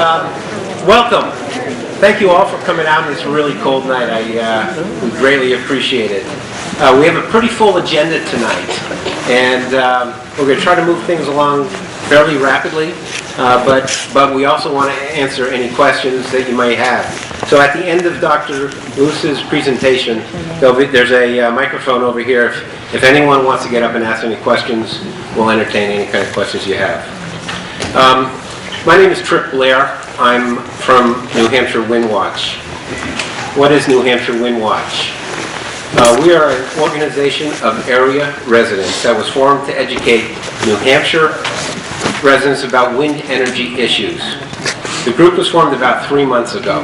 Welcome. Thank you all for coming out on this really cold night. We greatly appreciate it. We have a pretty full agenda tonight, and we're going to try to move things along fairly rapidly, but we also want to answer any questions that you may have. So at the end of Dr. Luce's presentation, there's a microphone over here. If anyone wants to get up and ask any questions, we'll entertain any kind of questions you have. My name is Trip Blair. I'm from New Hampshire Windwatch. What is New Hampshire Windwatch? We are an organization of area residents that was formed to educate New Hampshire residents about wind energy issues. The group was formed about 3 months ago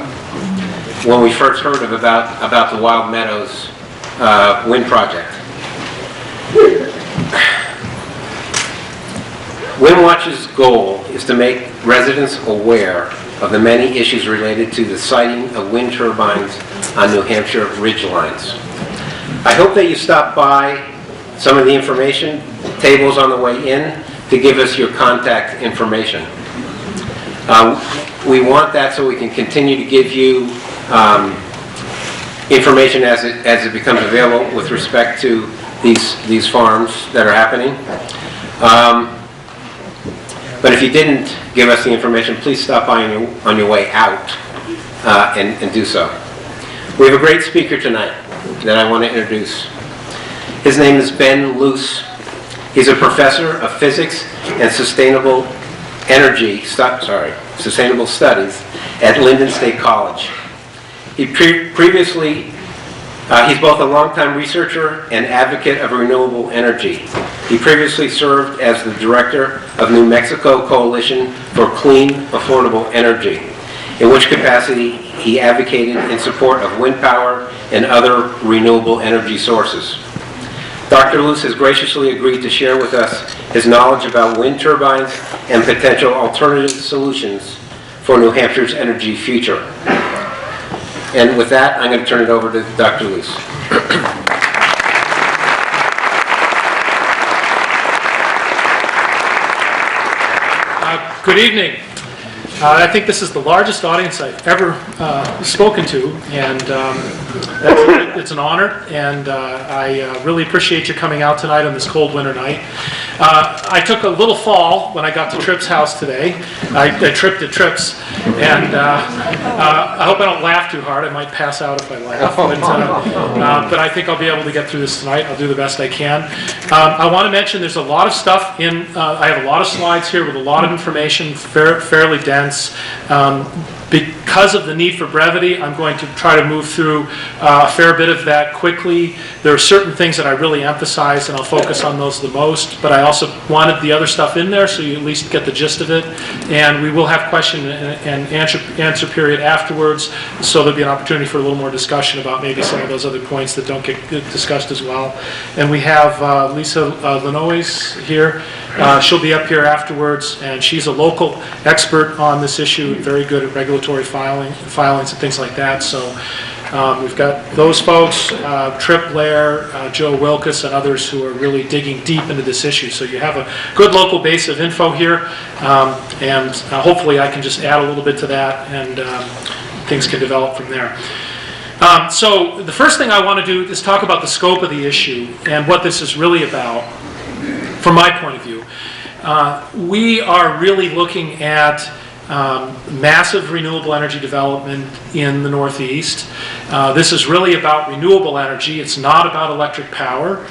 when we first heard about the Wild Meadows wind project. Windwatch's goal is to make residents aware of the many issues related to the siting of wind turbines on New Hampshire ridgelines. I hope that you stop by some of the information tables on the way in to give us your contact information. We want that so we can continue to give you information as it becomes available with respect to these farms that are happening. But if you didn't give us the information, please stop by on your way out and do so. We have a great speaker tonight that I want to introduce. His name is Ben Luce. He's a professor of physics and sustainable studies at Linden State College. He's both a longtime researcher and advocate of renewable energy. He previously served as the director of New Mexico Coalition for Clean, Affordable Energy, in which capacity he advocated in support of wind power and other renewable energy sources. Dr. Luce has graciously agreed to share with us his knowledge about wind turbines and potential alternative solutions for New Hampshire's energy future. And with that, I'm going to turn it over to Dr. Luce. Good evening. I think this is the largest audience I've ever spoken to, and it's an honor, and I really appreciate you coming out tonight on this cold winter night. I took a little fall when I got to Tripp's house today. I tripped at Tripp's, and I hope I don't laugh too hard. I might pass out if I laugh, but I think I'll be able to get through this tonight. I'll do the best I can. I want to mention there's a lot of stuff in, I have a lot of slides here with a lot of information, fairly dense. Because of the need for brevity, I'm going to try to move through a fair bit of that quickly. There are certain things that I really emphasize, and I'll focus on those the most, but I also wanted the other stuff in there so you at least get the gist of it. And we will have question and answer period afterwards, so there'll be an opportunity for a little more discussion about maybe some of those other points that don't get discussed as well. And we have Lisa Lenois here. She'll be up here afterwards, and she's a local expert on this issue, very good at regulatory filings and things like that. So we've got those folks, Trip Blair, Joe Wilkes, and others who are really digging deep into this issue. So you have a good local base of info here, and hopefully I can just add a little bit to that, and things can develop from there. So the first thing I want to do is talk about the scope of the issue and what this is really about. From my point of view, we are really looking at massive renewable energy development in the Northeast. This is really about renewable energy. It's not about electric power.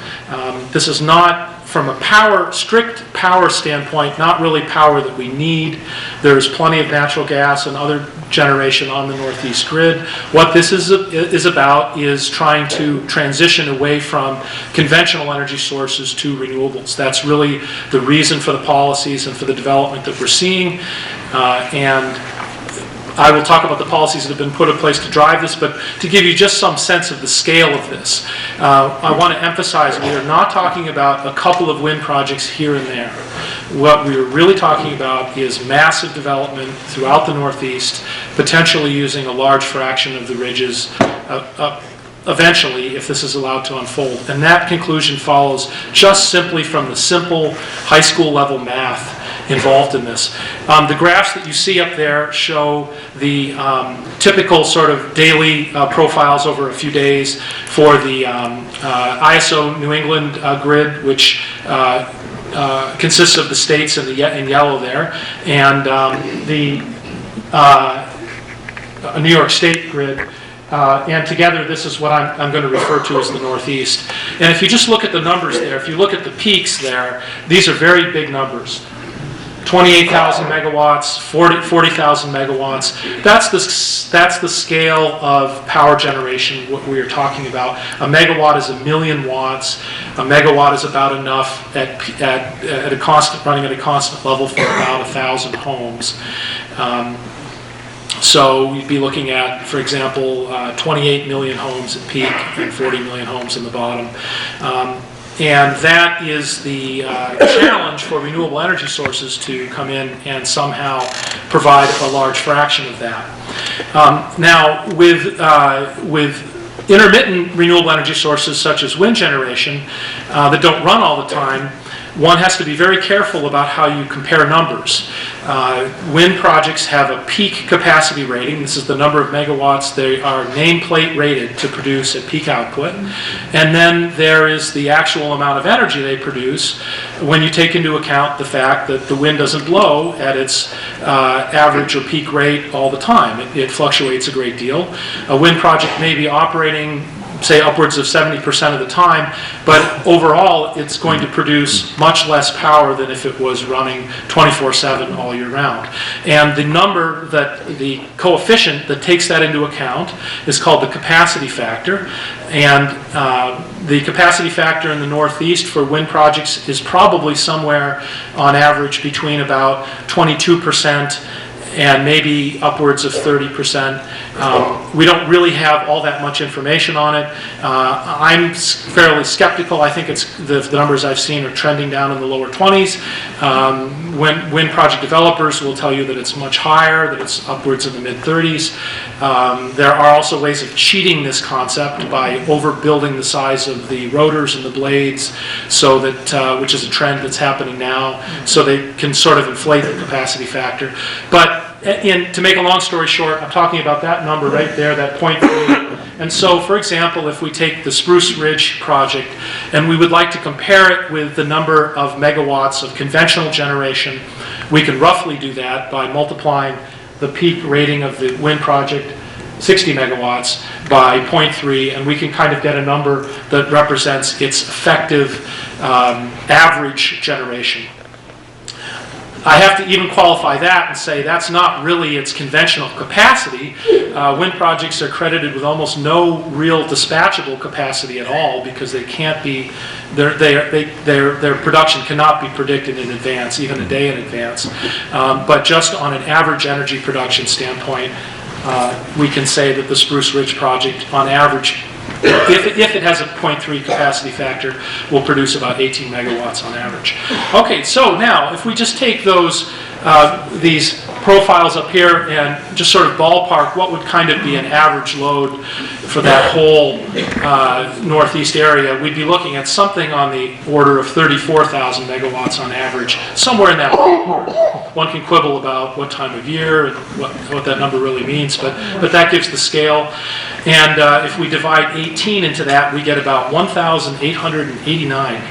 This is not, from a strict power standpoint, not really power that we need. There's plenty of natural gas and other generation on the Northeast grid. What this is about is trying to transition away from conventional energy sources to renewables. That's really the reason for the policies and for the development that we're seeing. And I will talk about the policies that have been put in place to drive this, but to give you just some sense of the scale of this, I want to emphasize we are not talking about a couple of wind projects here and there. What we're really talking about is massive development throughout the Northeast, potentially using a large fraction of the ridges eventually, if this is allowed to unfold. And that conclusion follows just simply from the simple high school level math involved in this. The graphs that you see up there show the typical sort of daily profiles over a few days for the ISO New England grid, which consists of the states in yellow there, and the New York State grid. And together, this is what I'm going to refer to as the Northeast. And if you just look at the numbers there, if you look at the peaks there, these are very big numbers. 28,000 megawatts, 40,000 megawatts. That's the scale of power generation, what we are talking about. A megawatt is 1,000,000 watts. A megawatt is about enough at a constant, running at a constant level for about 1,000 homes. So we'd be looking at, for example, 28 million homes at peak and 40 million homes in the bottom. And that is the challenge for renewable energy sources to come in and somehow provide a large fraction of that. Now, with intermittent renewable energy sources such as wind generation that don't run all the time, one has to be very careful about how you compare numbers. Wind projects have a peak capacity rating. This is the number of megawatts they are nameplate rated to produce at peak output. And then there is the actual amount of energy they produce when you take into account the fact that the wind doesn't blow at its average or peak rate all the time. It fluctuates a great deal. A wind project may be operating, say, upwards of 70% of the time, but overall it's going to produce much less power than if it was running 24/7 all year round. And the number the coefficient that takes that into account is called the capacity factor. And the capacity factor in the Northeast for wind projects is probably somewhere on average between about 22% and maybe upwards of 30%. We don't really have all that much information on it. I'm fairly skeptical. I think it's the numbers I've seen are trending down in the lower 20s. Wind project developers will tell you that it's much higher, that it's upwards of the mid-30s. There are also ways of cheating this concept by overbuilding the size of the rotors and the blades, so that which is a trend that's happening now, so they can sort of inflate the capacity factor. But to make a long story short, I'm talking about that number right there, that 0.3. And so, for example, if we take the Spruce Ridge project and we would like to compare it with the number of megawatts of conventional generation, we can roughly do that by multiplying the peak rating of the wind project, 60 megawatts, by 0.3, and we can kind of get a number that represents its effective average generation. I have to even qualify that and say that's not really its conventional capacity. Wind projects are credited with almost no real dispatchable capacity at all because they can't be, their production cannot be predicted in advance, even a day in advance. But just on an average energy production standpoint, we can say that the Spruce Ridge project, on average, if it has a 0.3 capacity factor, will produce about 18 megawatts on average. Okay, so now if we just take these profiles up here and just sort of ballpark what would kind of be an average load for that whole Northeast area, we'd be looking at something on the order of 34,000 megawatts on average, somewhere in that ballpark. One can quibble about what time of year and what that number really means, but that gives the scale. And if we divide 18 into that, we get about 1,889.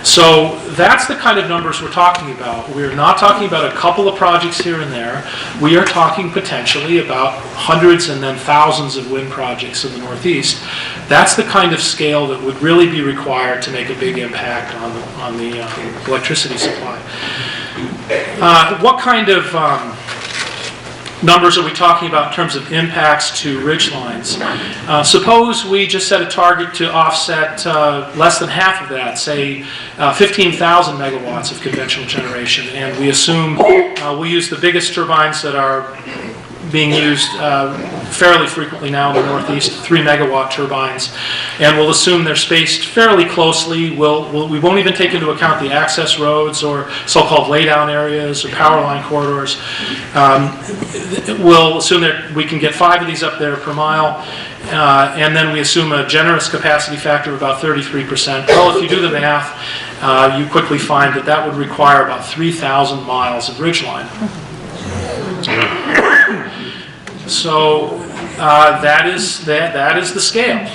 So that's the kind of numbers we're talking about. We're not talking about a couple of projects here and there. We are talking potentially about hundreds and then thousands of wind projects in the Northeast. That's the kind of scale that would really be required to make a big impact on the electricity supply. What kind of numbers are we talking about in terms of impacts to ridge lines? Suppose we just set a target to offset less than half of that, say 15,000 megawatts of conventional generation, and we assume we'll use the biggest turbines that are being used fairly frequently now in the Northeast, 3 megawatt turbines, and we'll assume they're spaced fairly closely. We won't even take into account the access roads or so-called laydown areas or power line corridors. We'll assume that we can get 5 of these up there per mile, and then we assume a generous capacity factor of about 33%. Well, if you do the math, you quickly find that that would require about 3,000 miles of ridgeline. So that is the scale.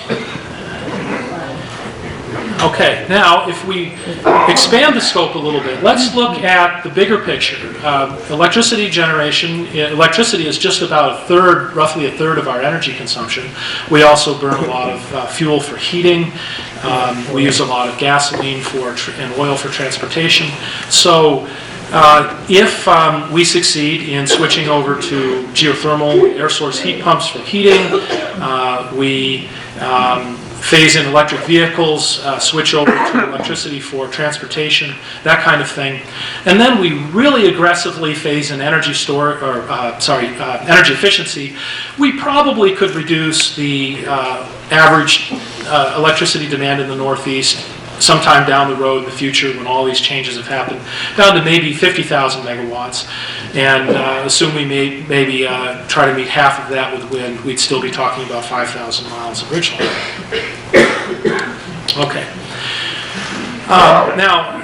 Okay, now if we expand the scope a little bit, let's look at the bigger picture. Electricity generation, electricity is just about a third, roughly a third of our energy consumption. We also burn a lot of fuel for heating. We use a lot of gasoline and oil for transportation. So if we succeed in switching over to geothermal air source heat pumps for heating, we phase in electric vehicles, switch over to electricity for transportation, that kind of thing. And then we really aggressively phase in energy efficiency. We probably could reduce the average electricity demand in the Northeast sometime down the road in the future when all these changes have happened, down to maybe 50,000 megawatts. And assume we maybe try to meet half of that with wind, we'd still be talking about 5,000 miles of ridgeline. Okay. Now,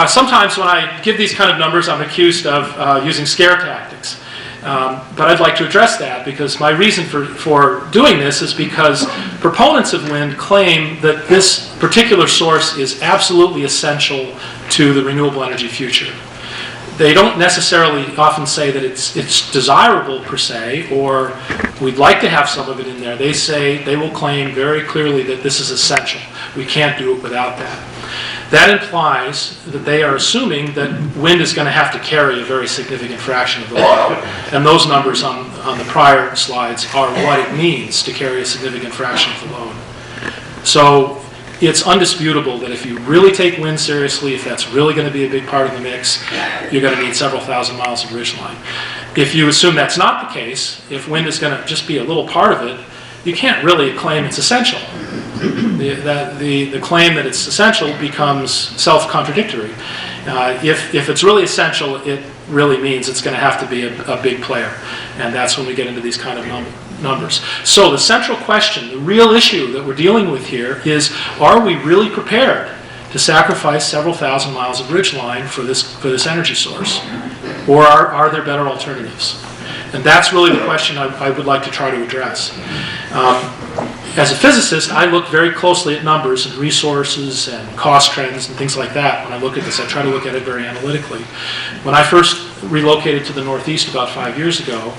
sometimes when I give these kind of numbers, I'm accused of using scare tactics. But I'd like to address that because my reason for doing this is because proponents of wind claim that this particular source is absolutely essential to the renewable energy future. They don't necessarily often say that it's desirable per se, or we'd like to have some of it in there. They will claim very clearly that this is essential. We can't do it without that. That implies that they are assuming that wind is going to have to carry a very significant fraction of the load. And those numbers on the prior slides are what it means to carry a significant fraction of the load. So it's undisputable that if you really take wind seriously, if that's really going to be a big part of the mix, you're going to need several thousand miles of ridgeline. If you assume that's not the case, if wind is going to just be a little part of it, you can't really claim it's essential. The claim that it's essential becomes self-contradictory. If it's really essential, it really means it's going to have to be a big player. And that's when we get into these kind of numbers. So the central question, the real issue that we're dealing with here is, are we really prepared to sacrifice several thousand miles of ridgeline for this energy source? Or are there better alternatives? And that's really the question I would like to try to address. As a physicist, I look very closely at numbers and resources and cost trends and things like that. When I look at this, I try to look at it very analytically. When I first relocated to the Northeast about 5 years ago,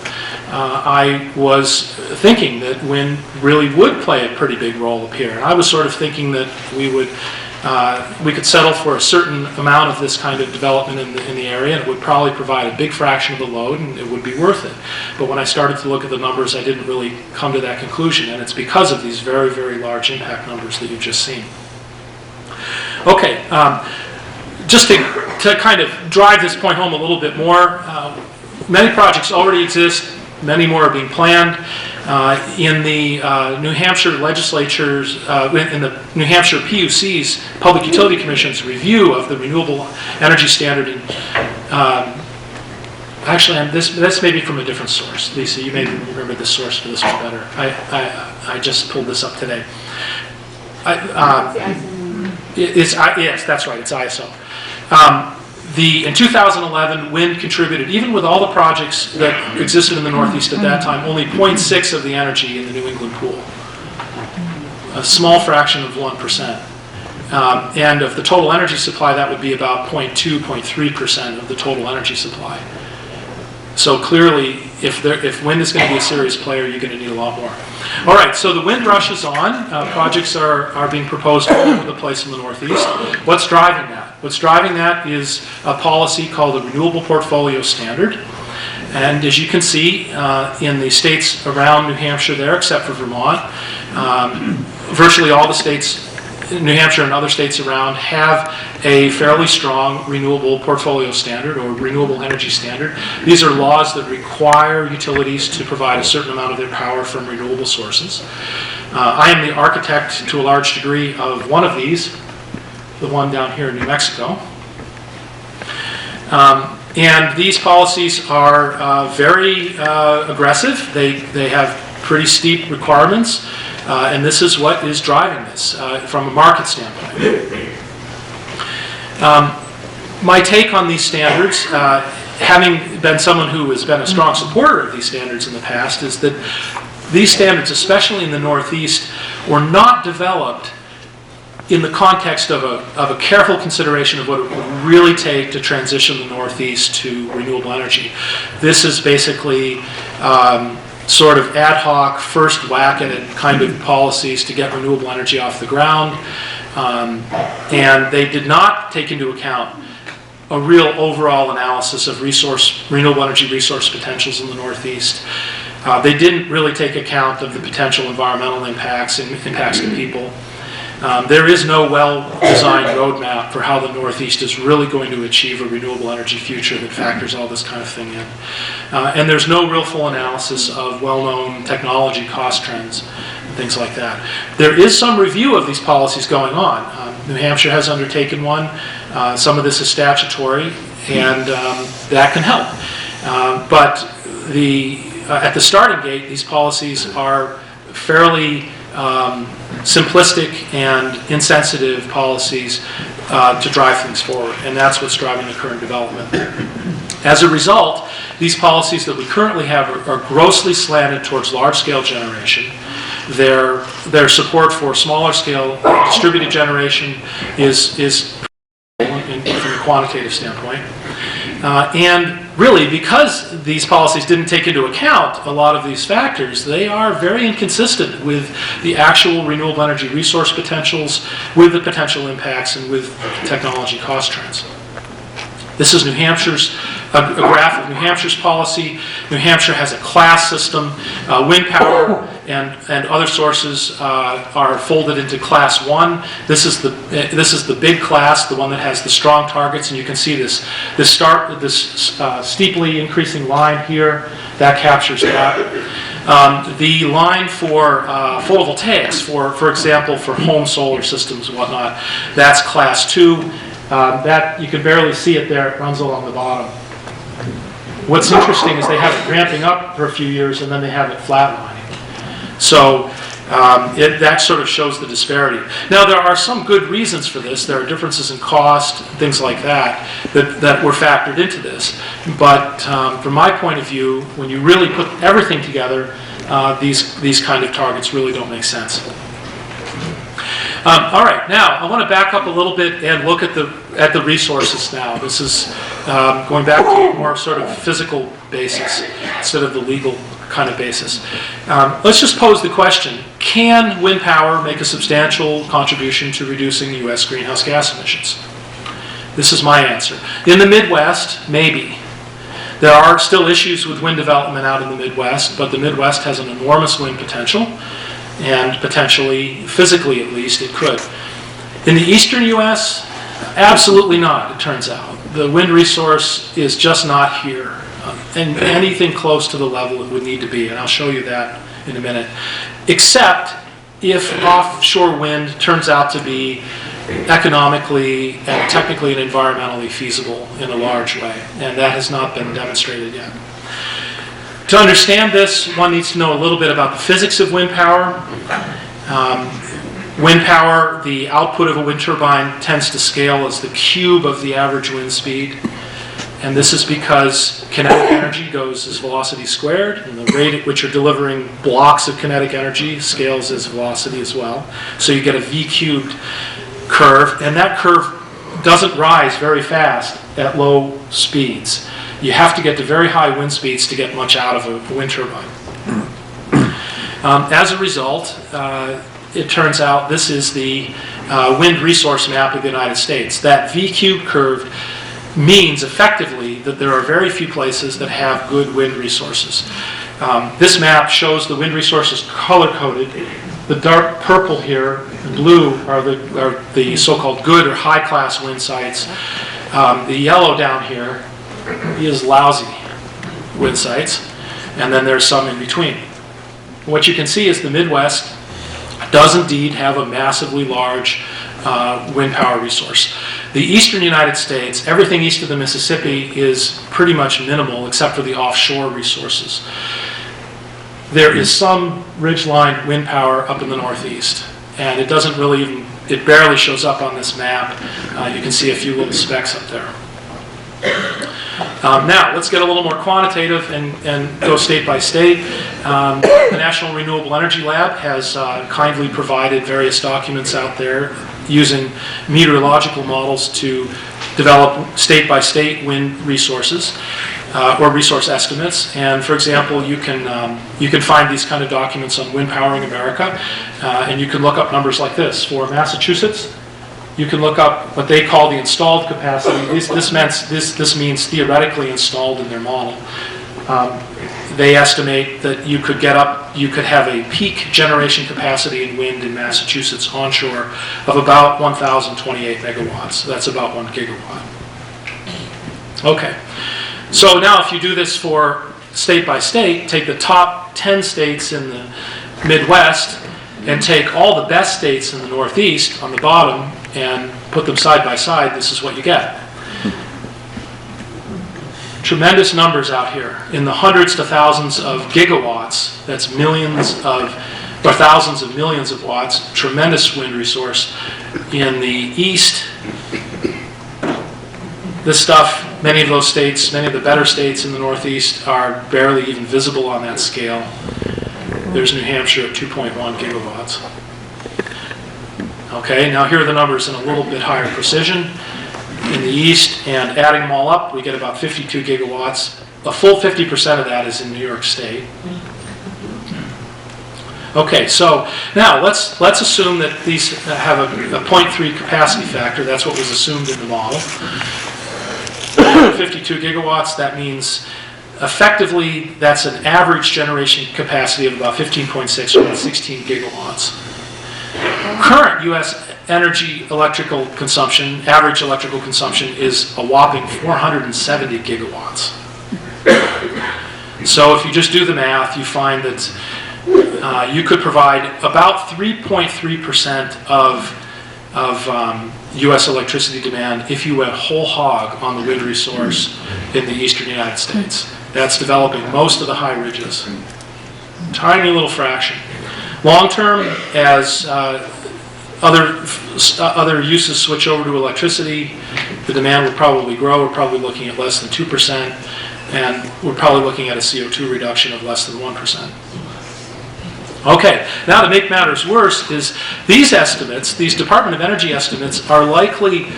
I was thinking that wind really would play a pretty big role up here. And I was sort of thinking that we could settle for a certain amount of this kind of development in the area, and it would probably provide a big fraction of the load, and it would be worth it. But when I started to look at the numbers, I didn't really come to that conclusion, and it's because of these very, very large impact numbers that you've just seen. Okay, just to kind of drive this point home a little bit more, many projects already exist, many more are being planned. In the New Hampshire legislatures, in the New Hampshire PUC's, Public Utility Commission's review of the renewable energy standard, actually, this may be from a different source. Lisa, you may remember this source for this one better. I just pulled this up today. Yes, that's right, it's ISO. In 2011, wind contributed, even with all the projects that existed in the Northeast at that time, only 0.6 of the energy in the New England pool. A small fraction of 1%. And of the total energy supply, that would be about 0.2, 0.3% of the total energy supply. So clearly, if wind is going to be a serious player, you're going to need a lot more. All right, so the wind rush is on. Projects are being proposed all over the place in the Northeast. What's driving that? What's driving that is a policy called the Renewable Portfolio Standard. And as you can see, in the states around New Hampshire there, except for Vermont, virtually all the states, New Hampshire and other states around, have a fairly strong renewable portfolio standard or renewable energy standard. These are laws that require utilities to provide a certain amount of their power from renewable sources. I am the architect to a large degree of one of these, the one down here in New Mexico. And these policies are very aggressive. They have pretty steep requirements. And this is what is driving this from a market standpoint. My take on these standards, having been someone who has been a strong supporter of these standards in the past, is that these standards, especially in the Northeast, were not developed in the context of a careful consideration of what it would really take to transition the Northeast to renewable energy. This is basically sort of ad hoc, first whack at it kind of policies to get renewable energy off the ground. And they did not take into account a real overall analysis of renewable energy resource potentials in the Northeast. They didn't really take account of the potential environmental impacts and impacts to people. There is no well-designed roadmap for how the Northeast is really going to achieve a renewable energy future that factors all this kind of thing in. And there's no real full analysis of well-known technology cost trends and things like that. There is some review of these policies going on. New Hampshire has undertaken one. Some of this is statutory, and that can help. But at the starting gate, these policies are fairly simplistic and insensitive policies to drive things forward, and that's what's driving the current development. As a result, these policies that we currently have are grossly slanted towards large-scale generation. Their support for smaller-scale distributed generation is from a quantitative standpoint. And really, because these policies didn't take into account a lot of these factors, they are very inconsistent with the actual renewable energy resource potentials, with the potential impacts, and with technology cost trends. This is a graph of New Hampshire's policy. New Hampshire has a class system. Wind power and other sources are folded into class 1. This is the big class, the one that has the strong targets, and you can see this steeply increasing line here that captures that. The line for photovoltaics, for example, for home solar systems and whatnot, that's class 2. That you can barely see it there. It runs along the bottom. What's interesting is they have it ramping up for a few years and then they have it flatlining. So that sort of shows the disparity. Now, there are some good reasons for this. There are differences in cost, things like that were factored into this. But from my point of view, when you really put everything together, these kind of targets really don't make sense. All right, now I want to back up a little bit and look at the resources now. This is going back to a more sort of physical basis instead of the legal kind of basis. Let's just pose the question, can wind power make a substantial contribution to reducing U.S. greenhouse gas emissions? This is my answer. In the Midwest, maybe. There are still issues with wind development out in the Midwest, but the Midwest has an enormous wind potential. And potentially, physically at least, it could. In the eastern U.S., absolutely not, it turns out. The wind resource is just not here, and anything close to the level it would need to be, and I'll show you that in a minute, except if offshore wind turns out to be economically and technically and environmentally feasible in a large way, and that has not been demonstrated yet. To understand this, one needs to know a little bit about the physics of wind power. Wind power, the output of a wind turbine tends to scale as the cube of the average wind speed. And this is because kinetic energy goes as velocity squared, and the rate at which you're delivering blocks of kinetic energy scales as velocity as well. So you get a V cubed curve, and that curve doesn't rise very fast at low speeds. You have to get to very high wind speeds to get much out of a wind turbine. As a result, it turns out this is the wind resource map of the United States. That V-cubed curve means effectively that there are very few places that have good wind resources. This map shows the wind resources color-coded. The dark purple here, and blue, are the so-called good or high-class wind sites. The yellow down here is lousy wind sites, and then there's some in between. What you can see is the Midwest does indeed have a massively large wind power resource. The eastern United States, everything east of the Mississippi, is pretty much minimal except for the offshore resources. There is some ridgeline wind power up in the Northeast, and it doesn't really even, it barely shows up on this map. You can see a few little specks up there. Now, let's get a little more quantitative and go state by state. The National Renewable Energy Lab has kindly provided various documents out there using meteorological models to develop state by state wind resources or resource estimates. And for example, you can find these kind of documents on Wind Powering America, and you can look up numbers like this. For Massachusetts, you can look up what they call the installed capacity. This means theoretically installed in their model. They estimate that you could have a peak generation capacity in wind in Massachusetts onshore of about 1,028 megawatts. That's about 1 gigawatt. Okay, so now if you do this for state by state, take the top 10 states in the Midwest and take all the best states in the Northeast on the bottom and put them side by side, this is what you get. Tremendous numbers out here in the hundreds to thousands of gigawatts. That's millions of, or thousands of millions of watts. Tremendous wind resource. In the East, this stuff, many of those states, many of the better states in the Northeast are barely even visible on that scale. There's New Hampshire at 2.1 gigawatts. Okay, now here are the numbers in a little bit higher precision. In the East, and adding them all up, we get about 52 gigawatts. A full 50% of that is in New York State. Okay, so now let's assume that these have a 0.3 capacity factor. That's what was assumed in the model. 52 gigawatts, that means effectively that's an average generation capacity of about 15.6 or about 16 gigawatts. Current U.S. electrical consumption, average electrical consumption, is a whopping 470 gigawatts. So if you just do the math, you find that you could provide about 3.3% of U.S. electricity demand if you went whole hog on the wind resource in the eastern United States. That's developing most of the high ridges. Tiny little fraction. Long term, as other uses switch over to electricity, the demand will probably grow. We're probably looking at less than 2%, and we're probably looking at a CO2 reduction of less than 1%. Okay, now to make matters worse is these estimates, these Department of Energy estimates, are likely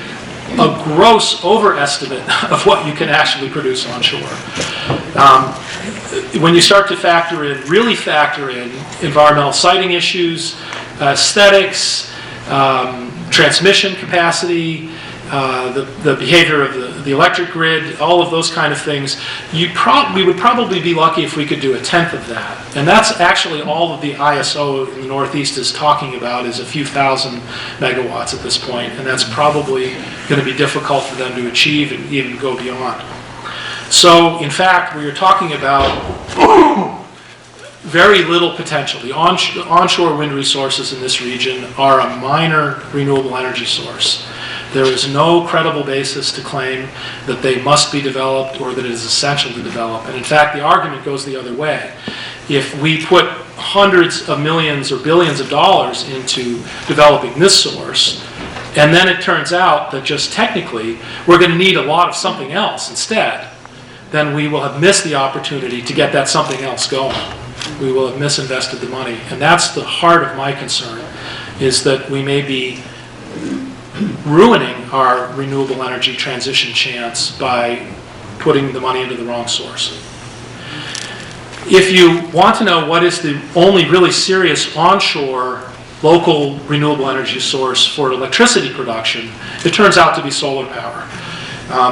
a gross overestimate of what you can actually produce onshore. When you start to really factor in environmental siting issues, aesthetics, transmission capacity, the behavior of the electric grid, all of those kind of things, we would probably be lucky if we could do a tenth of that. And that's actually all of the ISO in the Northeast is talking about, is a few thousand megawatts at this point, and that's probably going to be difficult for them to achieve and even go beyond. So, in fact, we are talking about very little potential. The onshore wind resources in this region are a minor renewable energy source. There is no credible basis to claim that they must be developed or that it is essential to develop. And in fact, the argument goes the other way. If we put hundreds of millions or billions of dollars into developing this source, and then it turns out that just technically we're going to need a lot of something else instead, then we will have missed the opportunity to get that something else going. We will have misinvested the money. And that's the heart of my concern, is that we may be ruining our renewable energy transition chance by putting the money into the wrong source. If you want to know what is the only really serious onshore local renewable energy source for electricity production, it turns out to be solar power.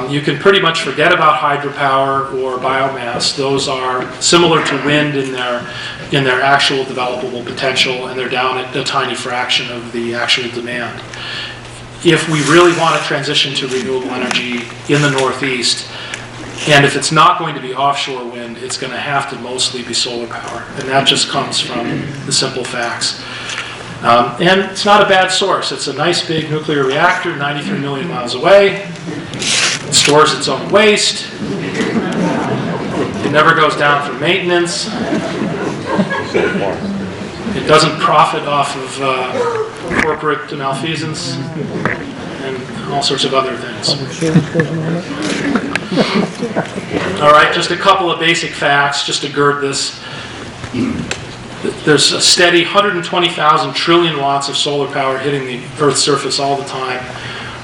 You can pretty much forget about hydropower or biomass. Those are similar to wind in their actual developable potential, and they're down at a tiny fraction of the actual demand. If we really want to transition to renewable energy in the Northeast, and if it's not going to be offshore wind, it's going to have to mostly be solar power. And that just comes from the simple facts. And it's not a bad source. It's a nice big nuclear reactor, 93 million miles away. It stores its own waste. It never goes down for maintenance. It doesn't profit off of corporate malfeasance and all sorts of other things. All right, just a couple of basic facts just to gird this. There's a steady 120,000 trillion watts of solar power hitting the Earth's surface all the time.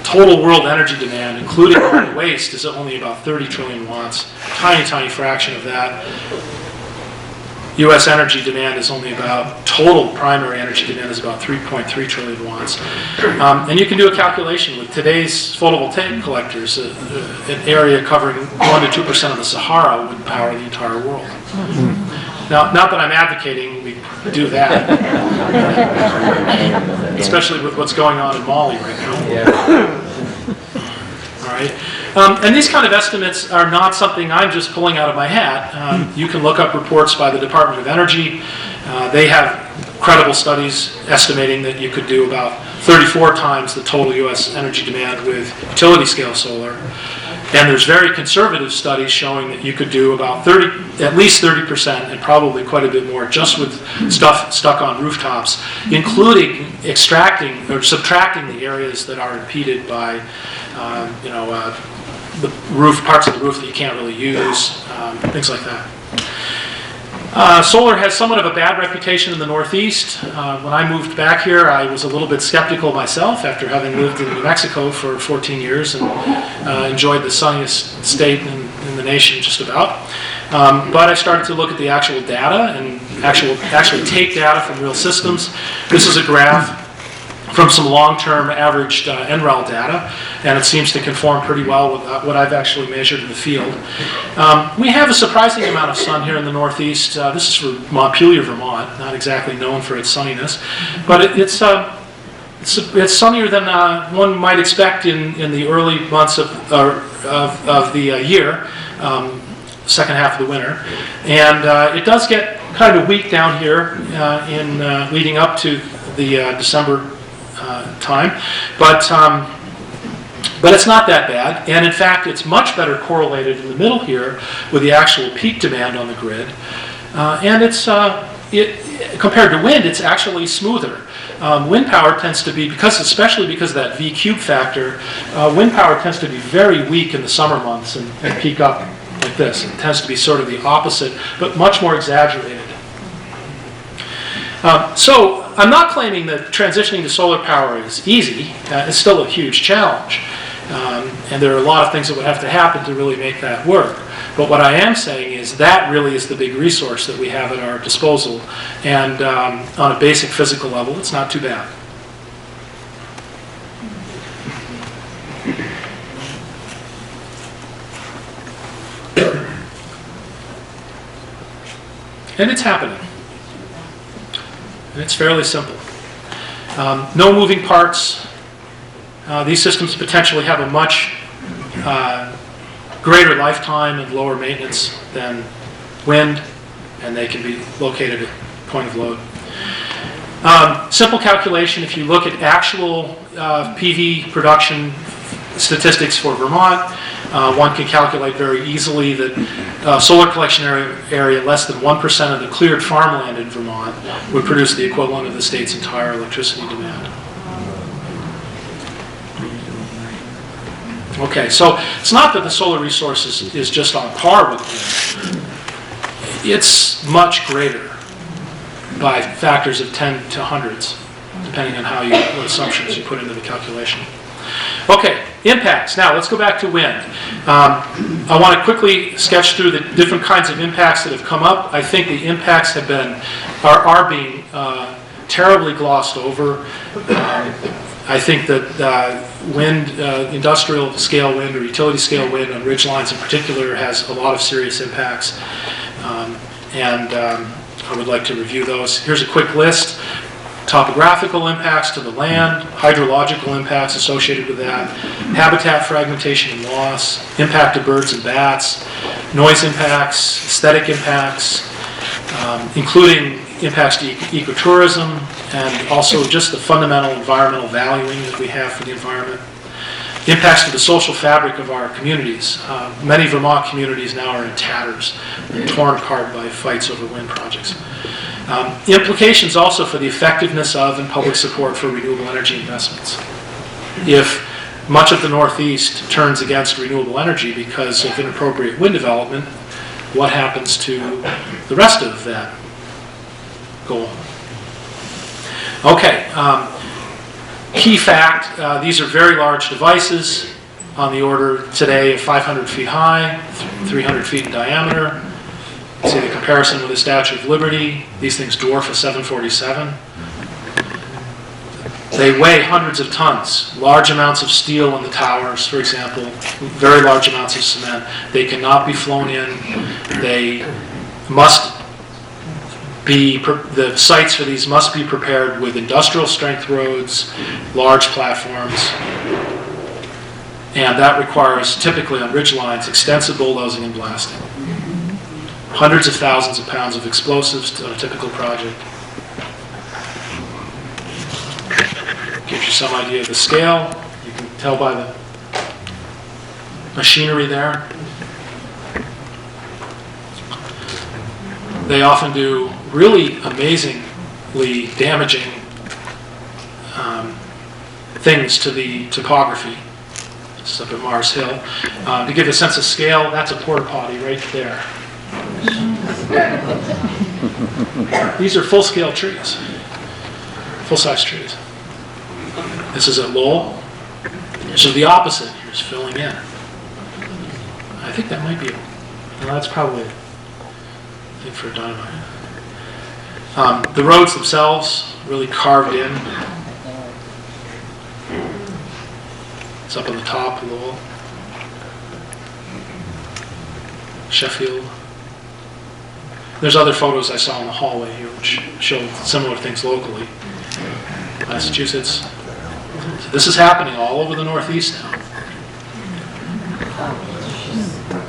Total world energy demand, including waste, is only about 30 trillion watts. Tiny, tiny fraction of that. U.S. energy demand is only about, total primary energy demand is about 3.3 trillion watts. And you can do a calculation with today's photovoltaic collectors, an area covering 1 to 2% of the Sahara would power the entire world. Now, not that I'm advocating we do that, especially with what's going on in Mali right now. All right. And these kind of estimates are not something I'm just pulling out of my hat. You can look up reports by the Department of Energy. They have credible studies estimating that you could do about 34 times the total U.S. energy demand with utility-scale solar. And there's very conservative studies showing that you could do about at least 30%, and probably quite a bit more, just with stuff stuck on rooftops, including extracting or subtracting the areas that are impeded by, the roof, parts of the roof that you can't really use, things like that. Solar has somewhat of a bad reputation in the Northeast. When I moved back here, I was a little bit skeptical myself after having lived in New Mexico for 14 years and enjoyed the sunniest state in the nation just about. But I started to look at the actual data and actually take data from real systems. This is a graph from some long-term averaged NREL data, and it seems to conform pretty well with what I've actually measured in the field. We have a surprising amount of sun here in the Northeast. This is for Montpelier, Vermont, not exactly known for its sunniness, but it's sunnier than one might expect in the early months of the year, second half of the winter. And it does get kind of weak down here in leading up to the December time, but it's not that bad, and in fact it's much better correlated in the middle here with the actual peak demand on the grid, and compared to wind, it's actually smoother. Wind power tends to be, especially because of that V cube factor, wind power tends to be very weak in the summer months and peak up like this. It tends to be sort of the opposite, but much more exaggerated. So I'm not claiming that transitioning to solar power is easy. It's still a huge challenge. And there are a lot of things that would have to happen to really make that work. But what I am saying is that really is the big resource that we have at our disposal. And on a basic physical level, it's not too bad. And it's happening. And it's fairly simple. No moving parts. These systems potentially have a much greater lifetime and lower maintenance than wind, and they can be located at point of load. Simple calculation, if you look at actual PV production statistics for Vermont, one can calculate very easily that solar collection area less than 1% of the cleared farmland in Vermont would produce the equivalent of the state's entire electricity demand. Okay, so it's not that the solar resource is just on par with wind. It's much greater by factors of 10 to hundreds, depending on what assumptions you put into the calculation. Okay, impacts. Now let's go back to wind. I want to quickly sketch through the different kinds of impacts that have come up. I think the impacts are being terribly glossed over. I think that wind, industrial scale wind or utility scale wind on ridgelines in particular has a lot of serious impacts. I would like to review those. Here's a quick list. Topographical impacts to the land, hydrological impacts associated with that, habitat fragmentation and loss, impact to birds and bats, noise impacts, aesthetic impacts, including impacts to ecotourism, and also just the fundamental environmental valuing that we have for the environment. Impacts to the social fabric of our communities. Many Vermont communities now are in tatters, torn apart by fights over wind projects. Implications also for the effectiveness of and public support for renewable energy investments. If much of the Northeast turns against renewable energy because of inappropriate wind development, what happens to the rest of that goal? Okay, key fact, these are very large devices on the order today of 500 feet high, 300 feet in diameter. See the comparison with the Statue of Liberty. These things dwarf a 747. They weigh hundreds of tons, large amounts of steel in the towers, for example, very large amounts of cement. They cannot be flown in. They must be, the sites for these must be prepared with industrial strength roads, large platforms, and that requires, typically on ridge lines, extensive bulldozing and blasting. Hundreds of thousands of pounds of explosives on a typical project. Gives you some idea of the scale. You can tell by the machinery there. They often do really amazingly damaging things to the topography. This is up at Mars Hill. To give a sense of scale, that's a porta potty right there. These are full-scale trees, full-size trees. This is at Lowell. This is the opposite. Here's filling in. I think that might be, well, that's probably a thing for a dynamite. The roads themselves, really carved in. It's up on the top, Lowell. Sheffield. There's other photos I saw in the hallway here which show similar things locally. Massachusetts. So this is happening all over the Northeast now.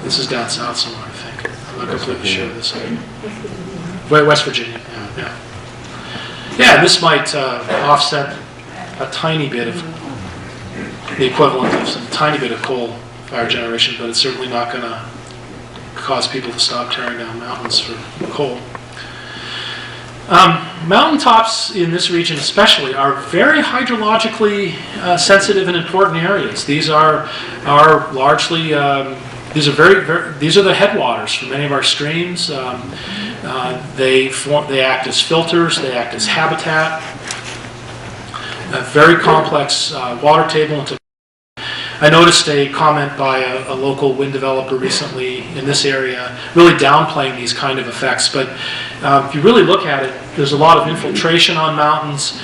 This is down south somewhere, I think. I'm not completely sure of this. West Virginia, yeah. Yeah, this might offset a tiny bit of the equivalent of some tiny bit of coal fire generation, but it's certainly not going to cause people to stop tearing down mountains for coal. Mountaintops in this region especially are very hydrologically sensitive and important areas. These are largely, these are the headwaters for many of our streams. They act as filters, they act as habitat. A very complex water table. I noticed a comment by a local wind developer recently in this area, really downplaying these kind of effects. But if you really look at it, there's a lot of infiltration on mountains.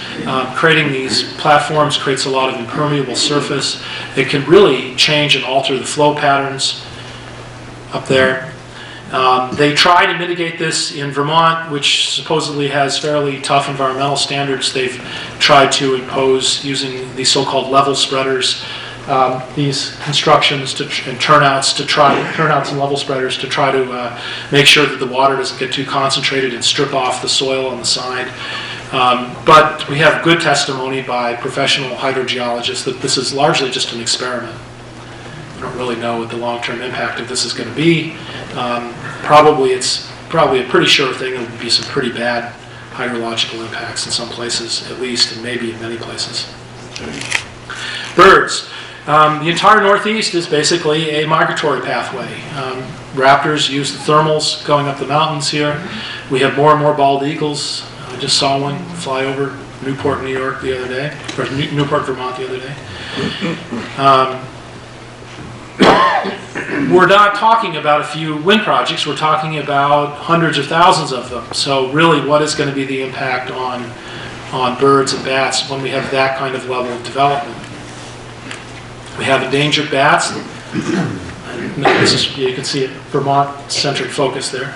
Creating these platforms creates a lot of impermeable surface. It can really change and alter the flow patterns up there. They try to mitigate this in Vermont, which supposedly has fairly tough environmental standards. They've tried to impose using these so-called level spreaders. These constructions and turnouts and level spreaders to try to make sure that the water doesn't get too concentrated and strip off the soil on the side. But we have good testimony by professional hydrogeologists that this is largely just an experiment. We don't really know what the long-term impact of this is going to be. It's probably a pretty sure thing. There will be some pretty bad hydrological impacts in some places, at least, and maybe in many places. Birds. The entire Northeast is basically a migratory pathway. Raptors use the thermals going up the mountains here. We have more and more bald eagles. I just saw one fly over Newport, New York the other day, or Newport, Vermont the other day. We're not talking about a few wind projects. We're talking about hundreds of thousands of them. So really, what is going to be the impact on birds and bats when we have that kind of level of development? We have endangered bats. You can see it, Vermont-centric focus there.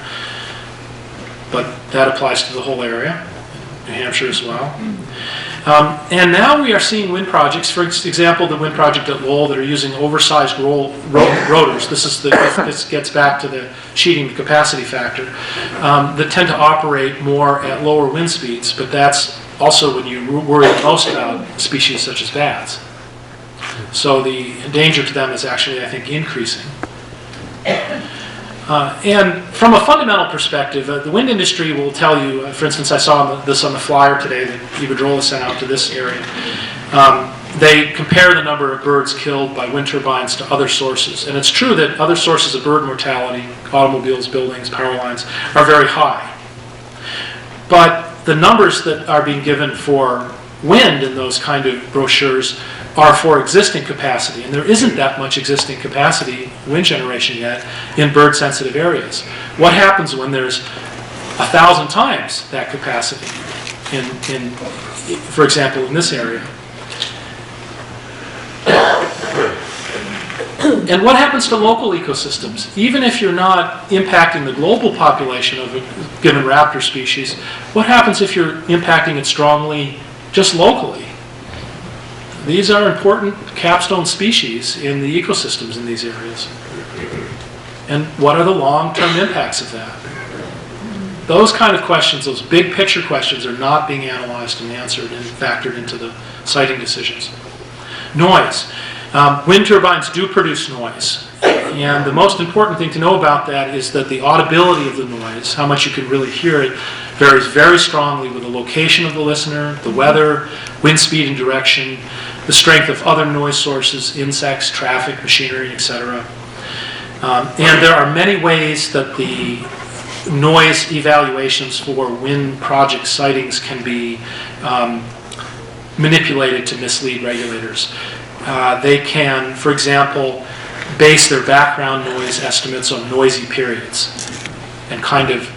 But that applies to the whole area, New Hampshire as well. And now we are seeing wind projects, for example, the wind project at Lowell that are using oversized rotors. This gets back to the cheating the capacity factor, that tend to operate more at lower wind speeds, but that's also when you worry most about species such as bats. So the danger to them is actually, I think, increasing. And from a fundamental perspective, the wind industry will tell you, for instance, I saw this on the flyer today that Iberdrola sent out to this area. They compare the number of birds killed by wind turbines to other sources. And it's true that other sources of bird mortality, automobiles, buildings, power lines, are very high. But the numbers that are being given for wind in those kind of brochures are for existing capacity, and there isn't that much existing capacity, wind generation yet, in bird-sensitive areas. What happens when there's 1,000 times that capacity for example, in this area? And what happens to local ecosystems? Even if you're not impacting the global population of a given raptor species, what happens if you're impacting it strongly just locally? These are important capstone species in the ecosystems in these areas. And what are the long-term impacts of that? Those kind of questions, those big picture questions, are not being analyzed and answered and factored into the siting decisions. Noise. Wind turbines do produce noise. And the most important thing to know about that is that the audibility of the noise, how much you can really hear it, varies very strongly with the location of the listener, the weather, wind speed and direction, the strength of other noise sources, insects, traffic, machinery, etc. And there are many ways that the noise evaluations for wind project sightings can be manipulated to mislead regulators. They can, for example, base their background noise estimates on noisy periods and kind of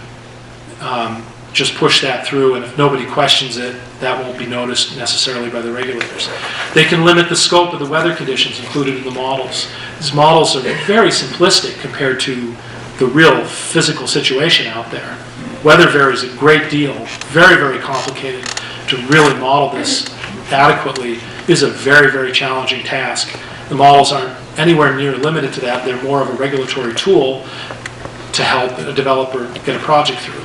just push that through, and if nobody questions it, that won't be noticed necessarily by the regulators. They can limit the scope of the weather conditions included in the models. These models are very simplistic compared to the real physical situation out there. Weather varies a great deal, very, very complicated. To really model this adequately is a very, very challenging task. The models aren't anywhere near limited to that. They're more of a regulatory tool to help a developer get a project through.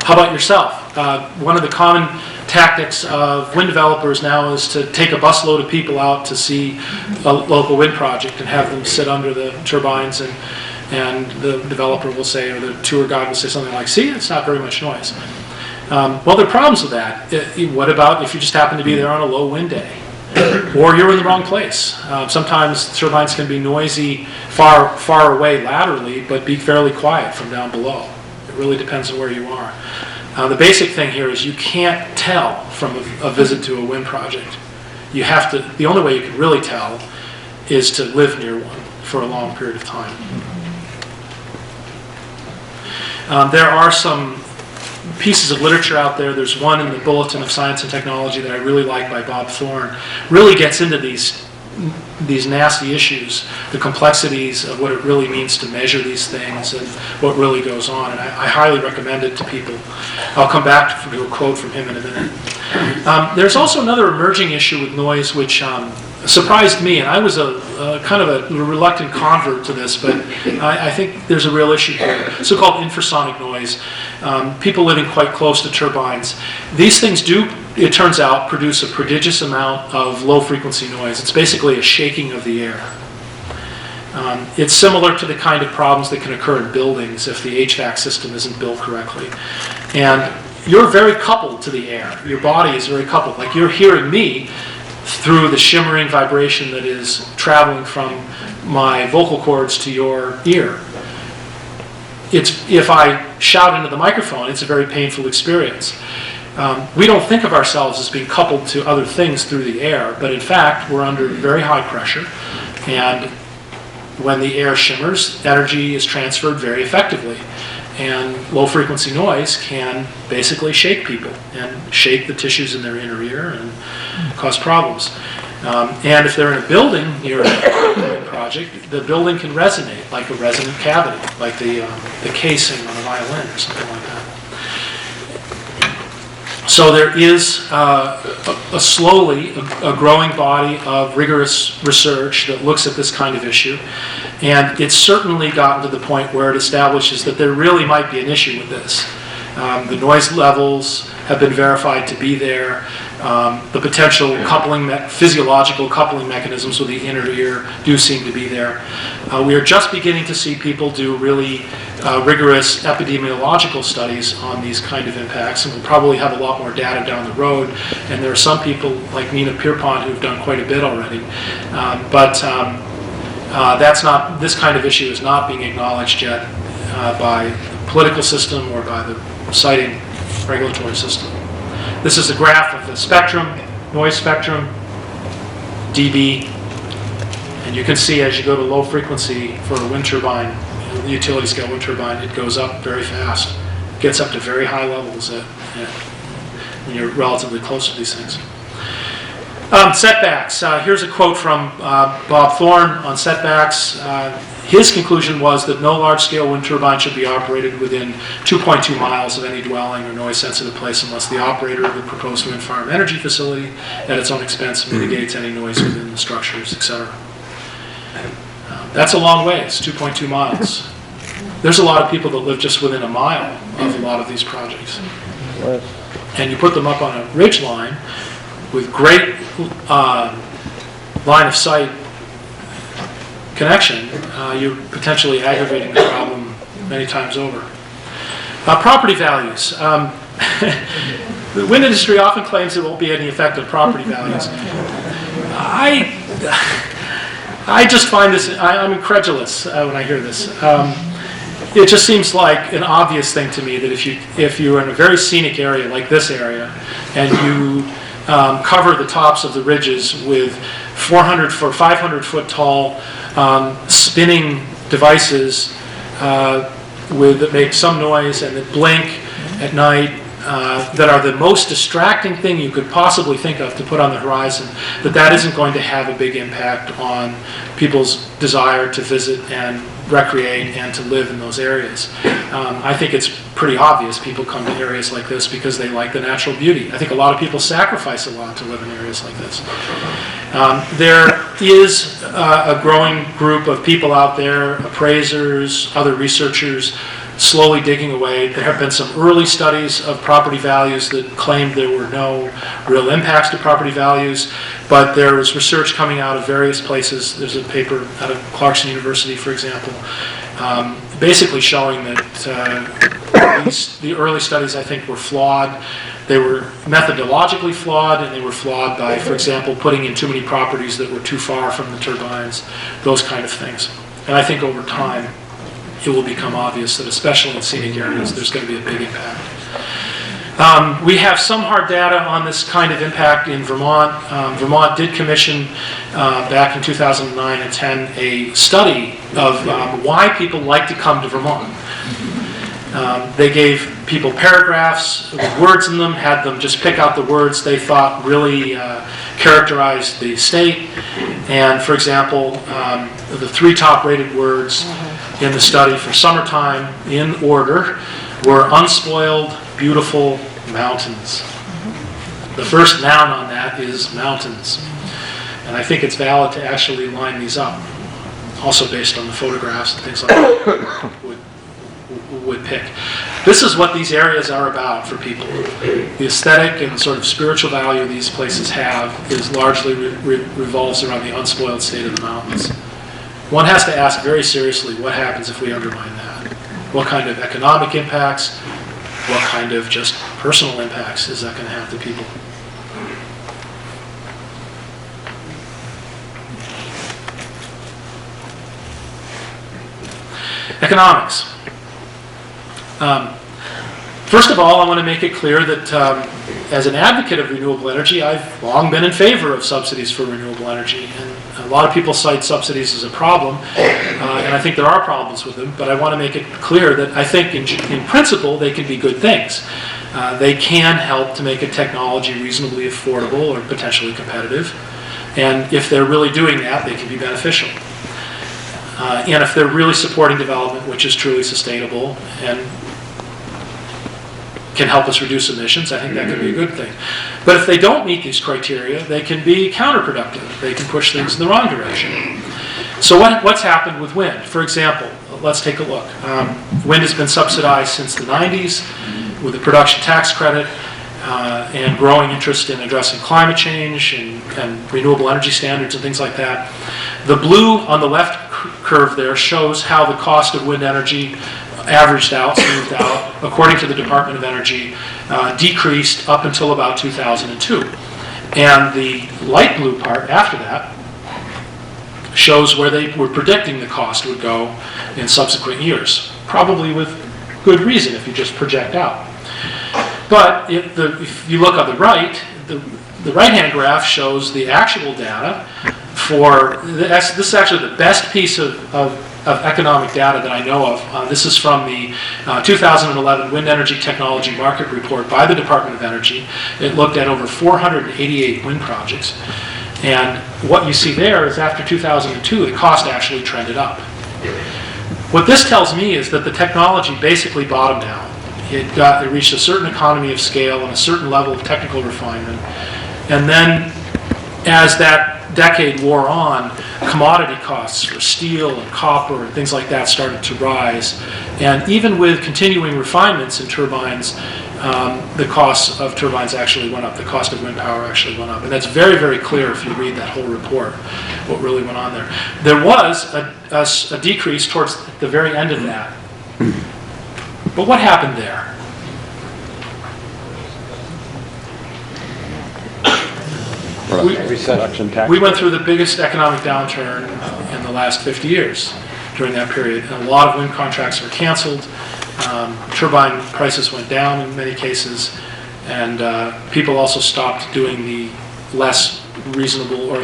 How about yourself? One of the common tactics of wind developers now is to take a busload of people out to see a local wind project and have them sit under the turbines, and the developer will say, or the tour guide will say something like, see, it's not very much noise. Well, there are problems with that. What about if you just happen to be there on a low wind day? Or you're in the wrong place. Sometimes turbines can be noisy far away laterally, but be fairly quiet from down below. It really depends on where you are. The basic thing here is you can't tell from a visit to a wind project. You have to. The only way you can really tell is to live near one for a long period of time. There are some pieces of literature out there. There's one in the Bulletin of Science and Technology that I really like by Bob Thorne. Really gets into these nasty issues, the complexities of what it really means to measure these things and what really goes on. And I highly recommend it to people. I'll come back to a quote from him in a minute. There's also another emerging issue with noise which surprised me, and I was a kind of a reluctant convert to this, but I think there's a real issue here. So-called infrasonic noise. People living quite close to turbines. These things do, it turns out, produce a prodigious amount of low-frequency noise. It's basically a shaking of the air. It's similar to the kind of problems that can occur in buildings if the HVAC system isn't built correctly. And you're very coupled to the air. Your body is very coupled. Like you're hearing me through the shimmering vibration that is traveling from my vocal cords to your ear. If I shout into the microphone, it's a very painful experience. We don't think of ourselves as being coupled to other things through the air, but in fact, we're under very high pressure, and when the air shimmers, energy is transferred very effectively. And low-frequency noise can basically shake people and shake the tissues in their inner ear and cause problems. And if they're in a building near a project, the building can resonate like a resonant cavity, like the casing on a violin or something like that. So there is a growing body of rigorous research that looks at this kind of issue. And it's certainly gotten to the point where it establishes that there really might be an issue with this. The noise levels have been verified to be there. The potential physiological coupling mechanisms with the inner ear do seem to be there. We are just beginning to see people do really rigorous epidemiological studies on these kind of impacts, and we'll probably have a lot more data down the road. And there are some people like Nina Pierpont who've done quite a bit already. This kind of issue is not being acknowledged yet by the political system or by the siting regulatory system. This is a graph of the spectrum, noise spectrum, dB, and you can see as you go to low frequency for a wind turbine, the utility scale wind turbine, it goes up very fast. It gets up to very high levels when you're relatively close to these things. Setbacks. Here's a quote from Bob Thorne on setbacks. His conclusion was that no large-scale wind turbine should be operated within 2.2 miles of any dwelling or noise-sensitive place unless the operator of the proposed wind farm energy facility at its own expense mitigates any noise within the structures, etc. That's a long ways, 2.2 miles. There's a lot of people that live just within a mile of a lot of these projects. And you put them up on a ridge line with great line of sight connection, you're potentially aggravating the problem many times over. Property values. The wind industry often claims there won't be any effect on property values. I just find this, I'm incredulous when I hear this. It just seems like an obvious thing to me that if you're in a very scenic area like this area and you cover the tops of the ridges with 500 foot tall spinning devices that make some noise and that blink at night, that are the most distracting thing you could possibly think of to put on the horizon, that isn't going to have a big impact on people's desire to visit and recreate and to live in those areas. I think it's pretty obvious people come to areas like this because they like the natural beauty. I think a lot of people sacrifice a lot to live in areas like this. There is a growing group of people out there, appraisers, other researchers, slowly digging away. There have been some early studies of property values that claimed there were no real impacts to property values, but there is research coming out of various places. There's a paper out of Clarkson University, for example, basically showing that the early studies, I think, were flawed. They were methodologically flawed, and they were flawed by, for example, putting in too many properties that were too far from the turbines, those kind of things. And I think over time, it will become obvious that especially in scenic areas, there's going to be a big impact. We have some hard data on this kind of impact in Vermont. Vermont did commission back in 2009 and 10 a study of why people like to come to Vermont. They gave people paragraphs with words in them, had them just pick out the words they thought really characterized the state. And for example, the 3 top rated words in the study for summertime, in order, were unspoiled, beautiful mountains. The first noun on that is mountains. And I think it's valid to actually line these up, also based on the photographs and things like that would pick. This is what these areas are about for people. The aesthetic and sort of spiritual value these places have is largely revolves around the unspoiled state of the mountains. One has to ask very seriously what happens if we undermine that. What kind of economic impacts, what kind of just personal impacts is that going to have to people? Economics. First of all, I want to make it clear that as an advocate of renewable energy, I've long been in favor of subsidies for renewable energy. And a lot of people cite subsidies as a problem, and I think there are problems with them, but I want to make it clear that I think in principle they can be good things. They can help to make a technology reasonably affordable or potentially competitive, and if they're really doing that, they can be beneficial. And if they're really supporting development which is truly sustainable and can help us reduce emissions, I think that could be a good thing. But if they don't meet these criteria, they can be counterproductive. They can push things in the wrong direction. So what's happened with wind? For example, let's take a look. Wind has been subsidized since the 90s. with the production tax credit and growing interest in addressing climate change and renewable energy standards and things like that. The blue on the left curve there shows how the cost of wind energy averaged out, smoothed out, according to the Department of Energy, decreased up until about 2002. And the light blue part after that shows where they were predicting the cost would go in subsequent years, probably with good reason if you just project out. But if you look on the right, the right-hand graph shows the actual data for, this is actually the best piece of economic data that I know of. This is from the 2011 Wind Energy Technology Market Report by the Department of Energy. It looked at over 488 wind projects. And what you see there is after 2002, the cost actually trended up. What this tells me is that the technology basically bottomed out. It reached a certain economy of scale and a certain level of technical refinement. And then as that decade wore on, commodity costs for steel and copper and things like that started to rise. And even with continuing refinements in turbines, the cost of turbines actually went up. The cost of wind power actually went up. And that's very, very clear if you read that whole report, what really went on there. There was a decrease towards the very end of that. But what happened there? We went through the biggest economic downturn in the last 50 years during that period. And a lot of wind contracts were canceled. Turbine prices went down in many cases. And people also stopped doing the less reasonable, or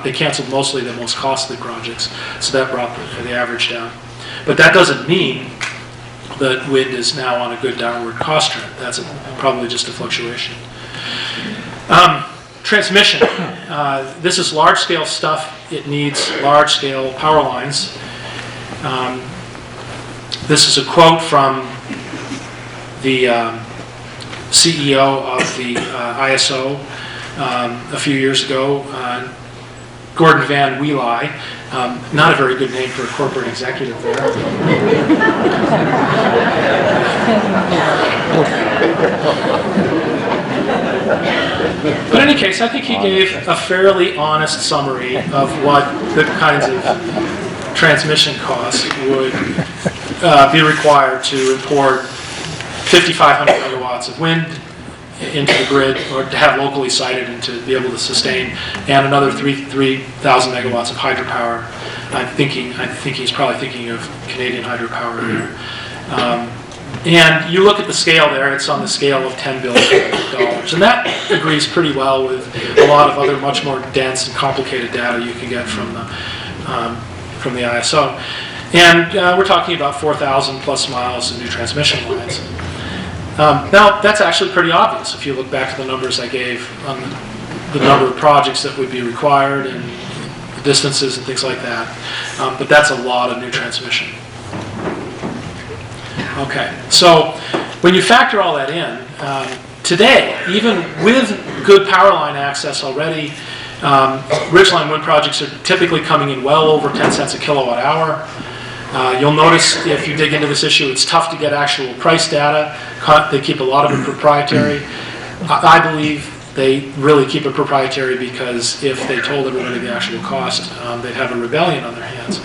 they canceled mostly the most costly projects. So that brought the average down. But that doesn't mean that wind is now on a good downward cost trend. That's probably just a fluctuation. Transmission. This is large-scale stuff. It needs large-scale power lines. This is a quote from the CEO of the ISO a few years ago, Gordon Van Wely. Not a very good name for a corporate executive there. But in any case, I think he gave a fairly honest summary of what the kinds of transmission costs would be required to import 5,500 megawatts of wind into the grid, or to have locally sited and to be able to sustain, and another 3,000 megawatts of hydropower. I think he's probably thinking of Canadian hydropower there. And you look at the scale there, it's on the scale of $10 billion. And that agrees pretty well with a lot of other much more dense and complicated data you can get from the ISO. And we're talking about 4,000 plus miles of new transmission lines. Now, that's actually pretty obvious if you look back to the numbers I gave on the number of projects that would be required and the distances and things like that. But that's a lot of new transmission. Okay, so when you factor all that in, today, even with good power line access already, ridgeline wind projects are typically coming in well over 10 cents a kilowatt hour. You'll notice if you dig into this issue, it's tough to get actual price data. They keep a lot of it proprietary. I believe they really keep it proprietary because if they told everybody the actual cost, they'd have a rebellion on their hands.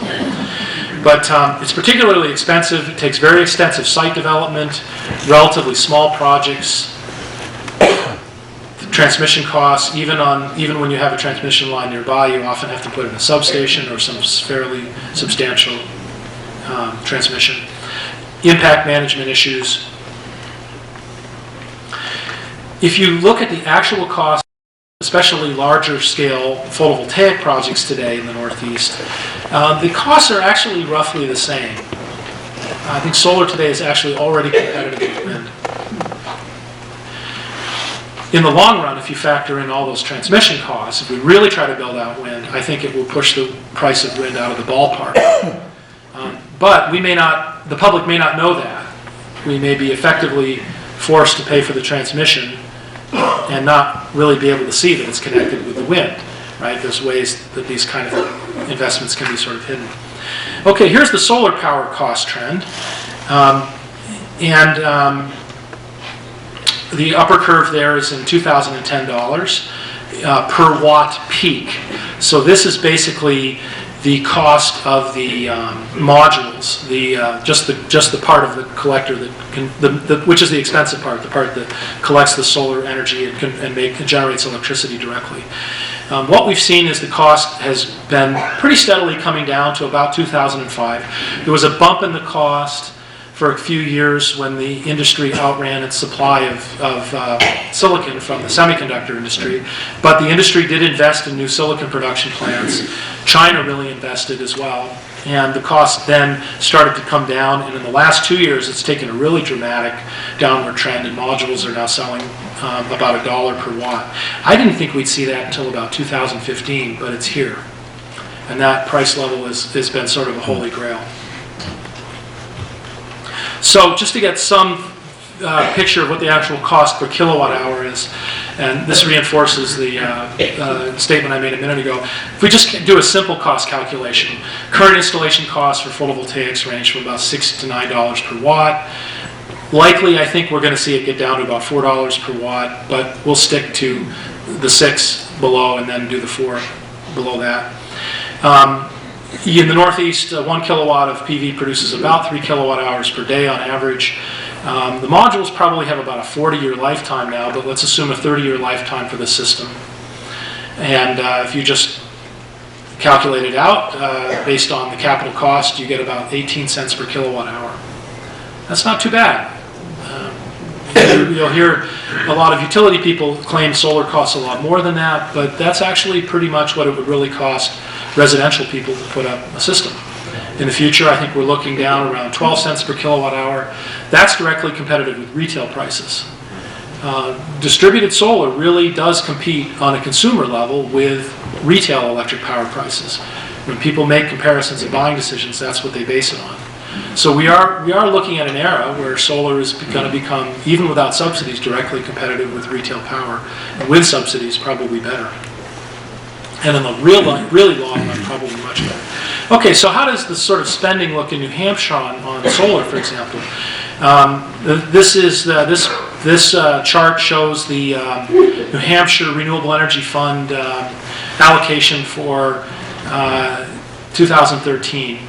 But it's particularly expensive. It takes very extensive site development, relatively small projects. The transmission costs, even when you have a transmission line nearby, you often have to put in a substation or some fairly substantial transmission. Impact management issues. If you look at the actual cost, especially larger scale photovoltaic projects today in the Northeast, the costs are actually roughly the same. I think solar today is actually already competitive with wind. In the long run, if you factor in all those transmission costs, if we really try to build out wind, I think it will push the price of wind out of the ballpark. But the public may not know that. We may be effectively forced to pay for the transmission and not really be able to see that it's connected with the wind, right? There's ways that these kind of investments can be sort of hidden. Okay, here's the solar power cost trend. And the upper curve there is in $2,010 per watt peak. So this is basically the cost of the modules, just the part of the collector which is the expensive part, the part that collects the solar energy and generates electricity directly. What we've seen is the cost has been pretty steadily coming down to about 2005. There was a bump in the cost for a few years when the industry outran its supply of silicon from the semiconductor industry, but the industry did invest in new silicon production plants. China really invested as well, and the cost then started to come down, and in the last 2 years it's taken a really dramatic downward trend, and modules are now selling about $1 per watt. I didn't think we'd see that until about 2015, but it's here, and that price level has been sort of a holy grail. So just to get some picture of what the actual cost per kilowatt hour is, and this reinforces the statement I made a minute ago. If we just do a simple cost calculation, current installation costs for photovoltaics range from about $6 to $9 per watt. Likely, I think we're going to see it get down to about $4 per watt, but we'll stick to the 6 below and then do the 4 below that. In the Northeast, 1 kilowatt of PV produces about 3 kilowatt hours per day on average. The modules probably have about a 40-year lifetime now, but let's assume a 30-year lifetime for the system. And if you just calculate it out, based on the capital cost, you get about 18 cents per kilowatt hour. That's not too bad. You'll hear a lot of utility people claim solar costs a lot more than that, but that's actually pretty much what it would really cost residential people to put up a system. In the future, I think we're looking down around 12 cents per kilowatt hour. That's directly competitive with retail prices. Distributed solar really does compete on a consumer level with retail electric power prices. When people make comparisons and buying decisions, that's what they base it on. So we are looking at an era where solar is going to become, even without subsidies, directly competitive with retail power, and with subsidies, probably better. And in the really long run, probably much better. Okay, so how does the sort of spending look in New Hampshire on solar, for example? This chart shows the New Hampshire Renewable Energy Fund allocation for 2013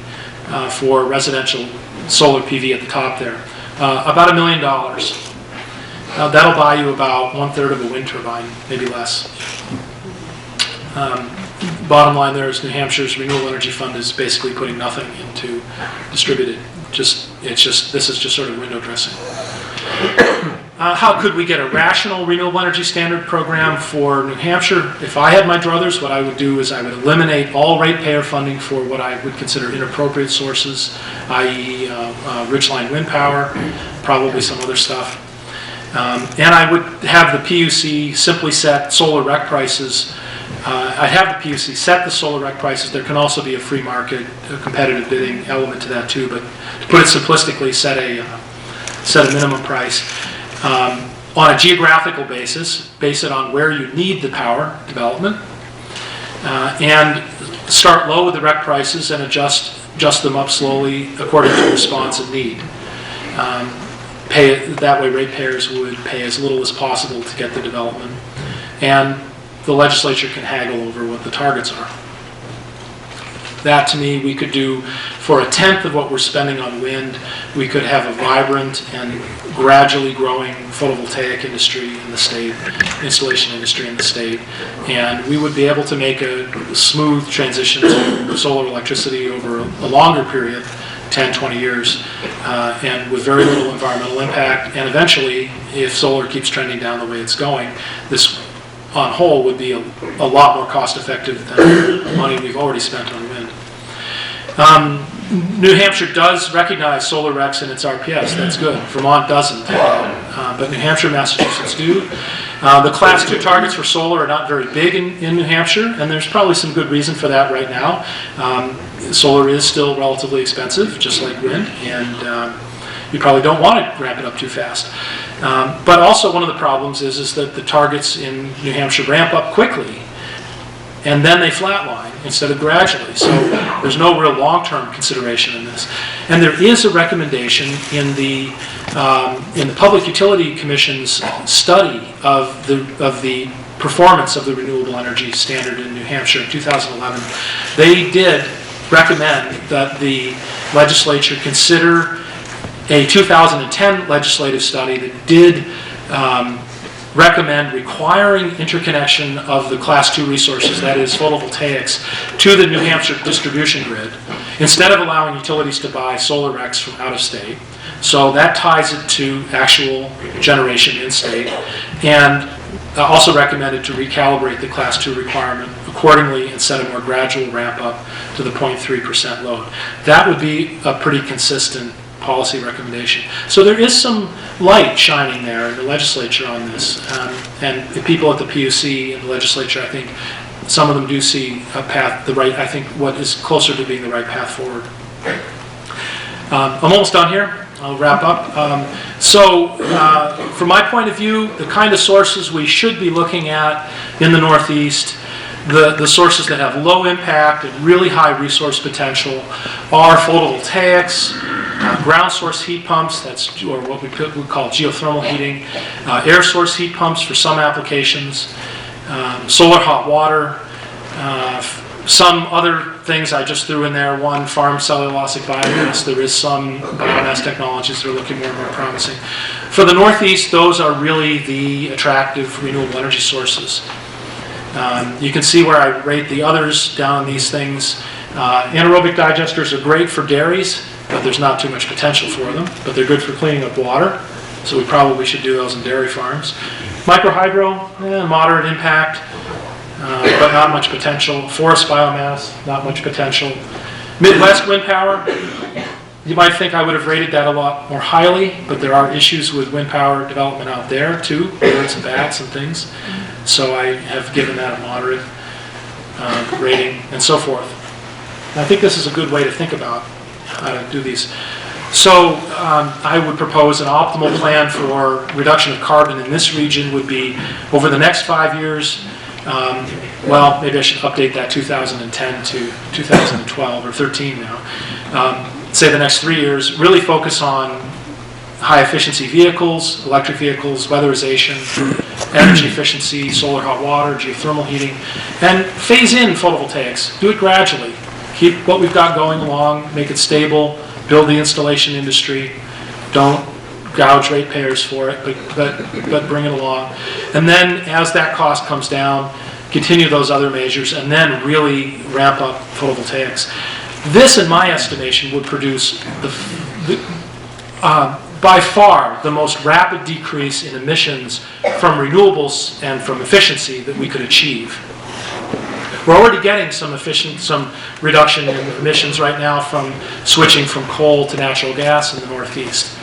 for residential solar PV at the top there. About $1 million. That'll buy you about 1/3 of a wind turbine, maybe less. Bottom line there is New Hampshire's Renewable Energy Fund is basically putting nothing into distributed. This is just sort of window dressing. How could we get a rational renewable energy standard program for New Hampshire? If I had my druthers, what I would do is I would eliminate all ratepayer funding for what I would consider inappropriate sources, i.e. ridgeline wind power, probably some other stuff. And I would have the PUC simply set solar rec prices. I'd have the PUC set the solar rec prices. There can also be a free market, a competitive bidding element to that too, but to put it simplistically, set a minimum price. On a geographical basis, base it on where you need the power development, and start low with the rec prices and adjust them up slowly according to response and need. That way ratepayers would pay as little as possible to get the development, and the legislature can haggle over what the targets are. That, to me, we could do for 1/10 of what we're spending on wind. We could have a vibrant and gradually growing photovoltaic industry in the state, installation industry in the state, and we would be able to make a smooth transition to solar electricity over a longer period, 10, 20 years, and with very little environmental impact. And eventually, if solar keeps trending down the way it's going, this on whole would be a lot more cost effective than the money we've already spent on wind. New Hampshire does recognize solar recs in its RPS. That's good. Vermont doesn't, but New Hampshire and Massachusetts do. The Class 2 targets for solar are not very big in New Hampshire, and there's probably some good reason for that right now. Solar is still relatively expensive, just like wind, and you probably don't want to ramp it up too fast. But also one of the problems is that the targets in New Hampshire ramp up quickly and then they flatline instead of gradually. So there's no real long-term consideration in this. And there is a recommendation in the Public Utility Commission's study of the performance of the renewable energy standard in New Hampshire in 2011. They did recommend that the legislature consider a 2010 legislative study that did recommend requiring interconnection of the Class 2 resources, that is photovoltaics, to the New Hampshire distribution grid, instead of allowing utilities to buy solar RECs from out of state. So that ties it to actual generation in state, and also recommended to recalibrate the Class 2 requirement accordingly and set a more gradual ramp up to the 0.3% load. That would be a pretty consistent policy recommendation. So there is some light shining there in the legislature on this, and the people at the PUC and the legislature, I think some of them do see a path, I think what is closer to being the right path forward. I'm almost done here. I'll wrap up. From my point of view, the kind of sources we should be looking at in the Northeast, the sources that have low impact and really high resource potential are photovoltaics, ground source heat pumps, or what we call geothermal heating, air source heat pumps for some applications, solar hot water, some other things I just threw in there. One, farm cellulosic biomass. There is some biomass technologies that are looking more and more promising. For the Northeast, those are really the attractive renewable energy sources. You can see where I rate the others down on these things. Anaerobic digesters are great for dairies, but there's not too much potential for them. But they're good for cleaning up water, so we probably should do those in dairy farms. Microhydro, moderate impact, but not much potential. Forest biomass, not much potential. Midwest wind power, you might think I would have rated that a lot more highly, but there are issues with wind power development out there too, birds and bats and things. So I have given that a moderate rating and so forth. And I think this is a good way to think about how to do these. So I would propose an optimal plan for reduction of carbon in this region would be over the next 5 years. Well, maybe I should update that 2010 to 2012 or 13 now. Say the next 3 years, really focus on high efficiency vehicles, electric vehicles, weatherization, energy efficiency, solar hot water, geothermal heating, and phase in photovoltaics. Do it gradually. Keep what we've got going along, make it stable, build the installation industry. Don't gouge ratepayers for it, but bring it along. And then as that cost comes down, continue those other measures, and then really ramp up photovoltaics. This, in my estimation, would produce by far the most rapid decrease in emissions from renewables and from efficiency that we could achieve. We're already getting some reduction in emissions right now from switching from coal to natural gas in the Northeast.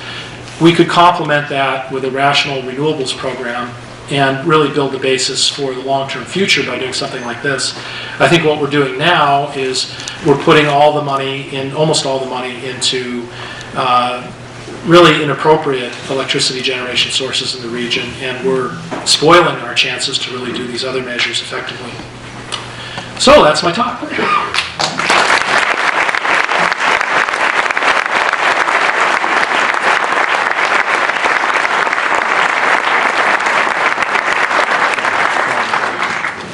We could complement that with a rational renewables program and really build the basis for the long-term future by doing something like this. I think what we're doing now is we're putting almost all the money into really inappropriate electricity generation sources in the region, and we're spoiling our chances to really do these other measures effectively. So that's my talk.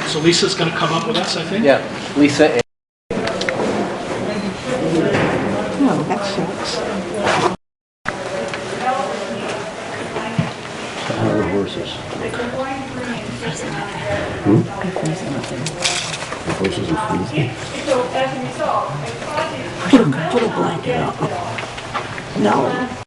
So Lisa's going to come up with us, I think? Yeah, Lisa. No, that sucks. How are the horses? The horses are freezing. Put a blanket up. No.